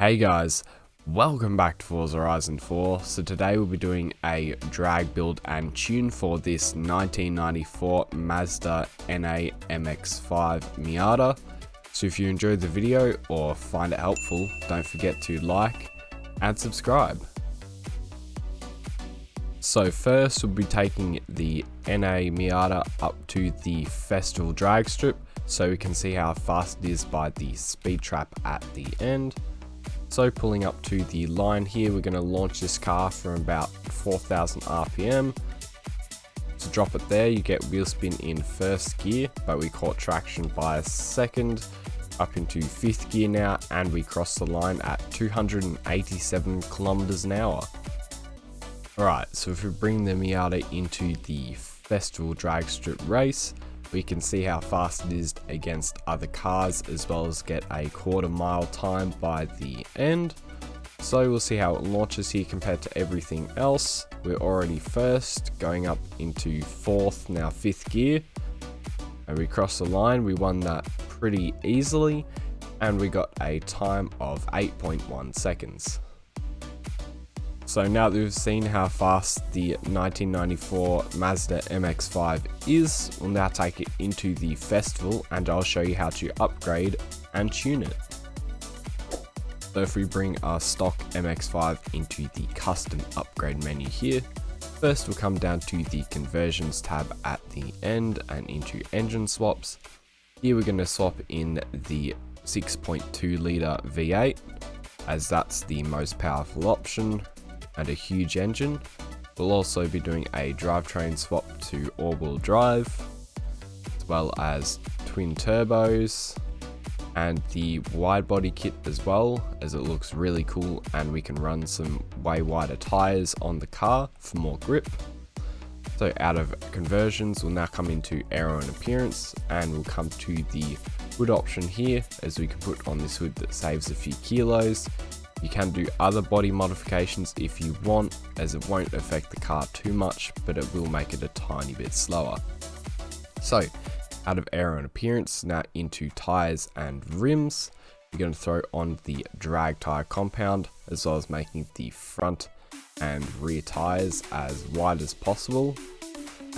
Hey guys, welcome back to Forza Horizon 4. So today we'll be doing a drag build and tune for this 1994 Mazda NA MX5 Miata. So if you enjoyed the video or find it helpful, don't forget to like and subscribe. So first we'll be taking the NA Miata up to the festival drag strip so we can see how fast it is by the speed trap at the end. So pulling up to the line here, we're going to launch this car from about 4,000 RPM. To drop it there, you get wheel spin in first gear, but we caught traction by second, up into fifth gear now, and we cross the line at 287 kilometers an hour. Alright, so if we bring the Miata into the festival drag strip race, we can see how fast it is against other cars, as well as get a quarter-mile time by the end. So we'll see how it launches here compared to everything else. We're already first, going up into fourth, now fifth gear. And we crossed the line, we won that pretty easily, and we got a time of 8.1 seconds. So now that we've seen how fast the 1994 Mazda MX5 is, we'll now take it into the festival and I'll show you how to upgrade and tune it. So if we bring our stock MX5 into the custom upgrade menu here, first we'll come down to the conversions tab at the end and into engine swaps. Here we're going to swap in the 6.2 litre V8 as that's the most powerful option and a huge engine. We'll also be doing a drivetrain swap to all-wheel drive, as well as twin turbos and the wide body kit as well, as it looks really cool and we can run some way wider tires on the car for more grip. So out of conversions, we'll now come into aero and appearance, and we'll come to the hood option here, as we can put on this hood that saves a few kilos. You can do other body modifications if you want, as it won't affect the car too much, but it will make it a tiny bit slower. So, out of aero and appearance, now into tyres and rims. We're going to throw on the drag tyre compound, as well as making the front and rear tyres as wide as possible.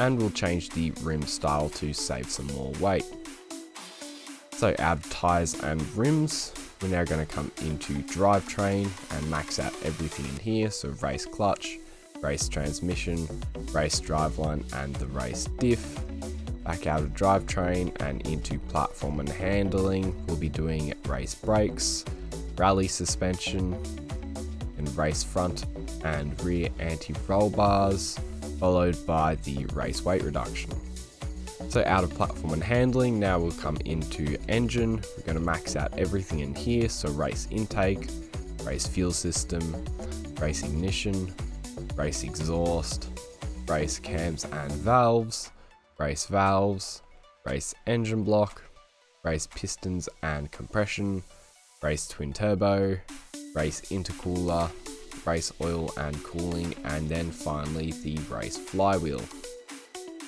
And we'll change the rim style to save some more weight. So out of tyres and rims, we're now going to come into drivetrain and max out everything in here. So race clutch, race transmission, race driveline and the race diff. Back out of drivetrain and into platform and handling, we'll be doing race brakes, rally suspension, and race front and rear anti-roll bars, followed by the race weight reduction. So out of platform and handling, now we'll come into engine. We're going to max out everything in here. So race intake, race fuel system, race ignition, race exhaust, race cams and valves, race engine block, race pistons and compression, race twin turbo, race intercooler, race oil and cooling, and then finally the race flywheel.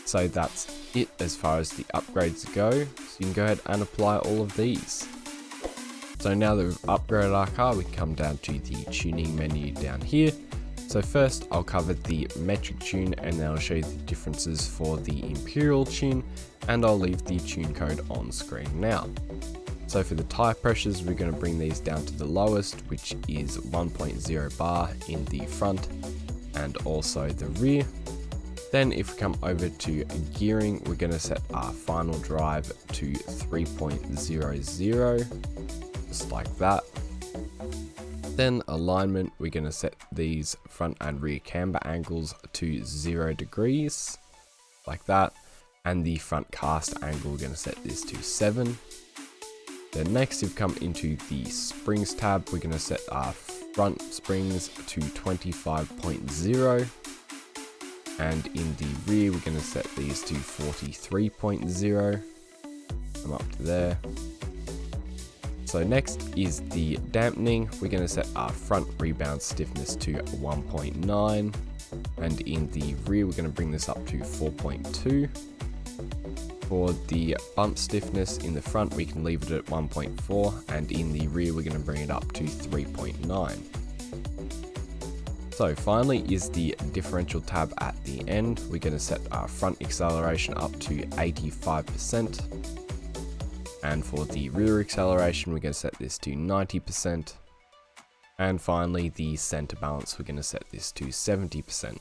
So that's it as far as the upgrades go, so you can go ahead and apply all of these. So now that we've upgraded our car, we can come down to the tuning menu down here. So first I'll cover the metric tune, and then I'll show you the differences for the imperial tune, and I'll leave the tune code on screen now. So for the tyre pressures, we're going to bring these down to the lowest, which is 1.0 bar in the front and also the rear. Then if we come over to gearing, we're going to set our final drive to 3.00, just like that. Then alignment, we're going to set these front and rear camber angles to 0 degrees, like that. And the front cast angle, we're going to set this to 7. Then next, if we come into the springs tab, we're going to set our front springs to 25.0. And in the rear, we're going to set these to 43.0. Come up to there. So next is the dampening. We're going to set our front rebound stiffness to 1.9. And in the rear, we're going to bring this up to 4.2. For the bump stiffness in the front, we can leave it at 1.4, and in the rear we're going to bring it up to 3.9. So finally is the differential tab at the end. We're going to set our front acceleration up to 85%. And for the rear acceleration, we're going to set this to 90%. And finally, the center balance, we're going to set this to 70%.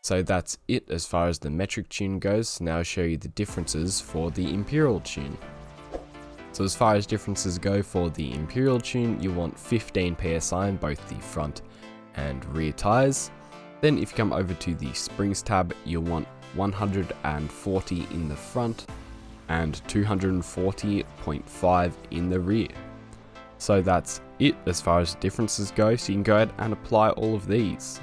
So that's it as far as the metric tune goes. Now I'll show you the differences for the imperial tune. So as far as differences go for the imperial tune, you want 15 psi in both the front and rear tires. Then if you come over to the springs tab, you'll want 140 in the front and 240.5 in the rear. So that's it as far as differences go, so you can go ahead and apply all of these.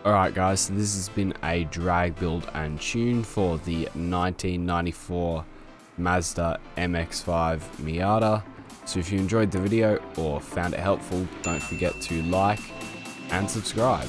Alright guys, so this has been a drag build and tune for the 1994 Mazda MX5 Miata. So if you enjoyed the video or found it helpful, don't forget to like and subscribe.